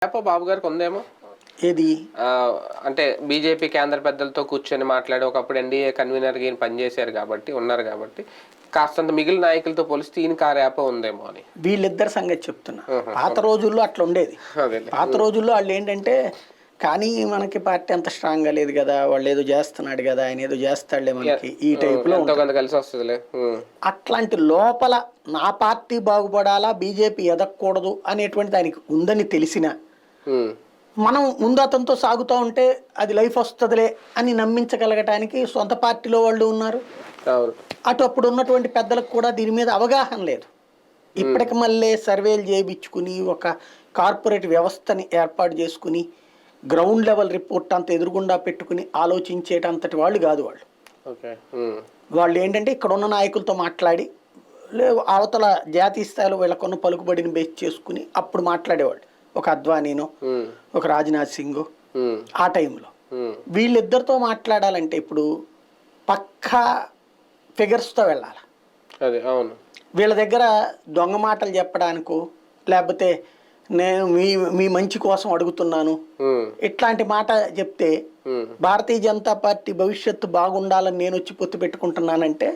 బాబు గారికి ఉందేమో ఏది అంటే బీజేపీ కేంద్ర పెద్దలతో కూర్చొని మాట్లాడి ఒకప్పుడు ఎన్డీఏ కన్వీనర్గా ఈయన పనిచేశారు కాబట్టి ఉన్నారు కాబట్టి కాస్తంత మిగిలిన నాయకులతో పోలిస్తే ఈయన కారేప ఉందేమో అని వీళ్ళిద్దరి సంగతి చెప్తున్నా. పాత రోజుల్లో అట్లా ఉండేది. పాత రోజుల్లో వాళ్ళు ఏంటంటే కానీ మనకి పార్టీ అంత స్ట్రాంగ్ గా లేదు కదా, వాళ్ళు ఏదో చేస్తున్నాడు కదా, ఆయన ఏదో చేస్తాడులే మనకి ఈ టైప్ లో కలిసి వస్తుందిలే. అట్లాంటి లోపల నా పార్టీ బాగుపడాలా బీజేపీ ఎదగకూడదు అనేటువంటిది ఆయనకి ఉందని తెలిసినా మనం ముందు అతనితో సాగుతూ ఉంటే అది లైఫ్ వస్తుందిలే అని నమ్మించగలగటానికి సొంత పార్టీలో వాళ్ళు ఉన్నారు. అటు అప్పుడు ఉన్నటువంటి పెద్దలకు కూడా దీని మీద అవగాహన లేదు. ఇప్పటికి మళ్ళీ సర్వేలు చేయించుకుని ఒక కార్పొరేట్ వ్యవస్థని ఏర్పాటు చేసుకుని గ్రౌండ్ లెవెల్ రిపోర్ట్ అంత ఎదురుగుండా పెట్టుకుని ఆలోచించేటంతటి వాళ్ళు కాదు వాళ్ళు. వాళ్ళు ఏంటంటే ఇక్కడ ఉన్న నాయకులతో మాట్లాడి అవతల జాతీయ స్థాయిలో వీళ్ళకున్న పలుకుబడిని బేస్ చేసుకుని అప్పుడు మాట్లాడేవాళ్ళు. ఒక అద్వానీనో ఒక రాజ్నాథ్ సింగ్ ఆ టైంలో వీళ్ళిద్దరితో మాట్లాడాలంటే ఇప్పుడు పక్కా ఫిగర్స్తో వెళ్ళాలి. వీళ్ళ దగ్గర దొంగ మాటలు చెప్పడానికో లేకపోతే నేను మీ మంచి కోసం అడుగుతున్నాను ఇట్లాంటి మాట చెప్తే భారతీయ జనతా పార్టీ భవిష్యత్తు బాగుండాలని నేను వచ్చి పొత్తు పెట్టుకుంటున్నానంటే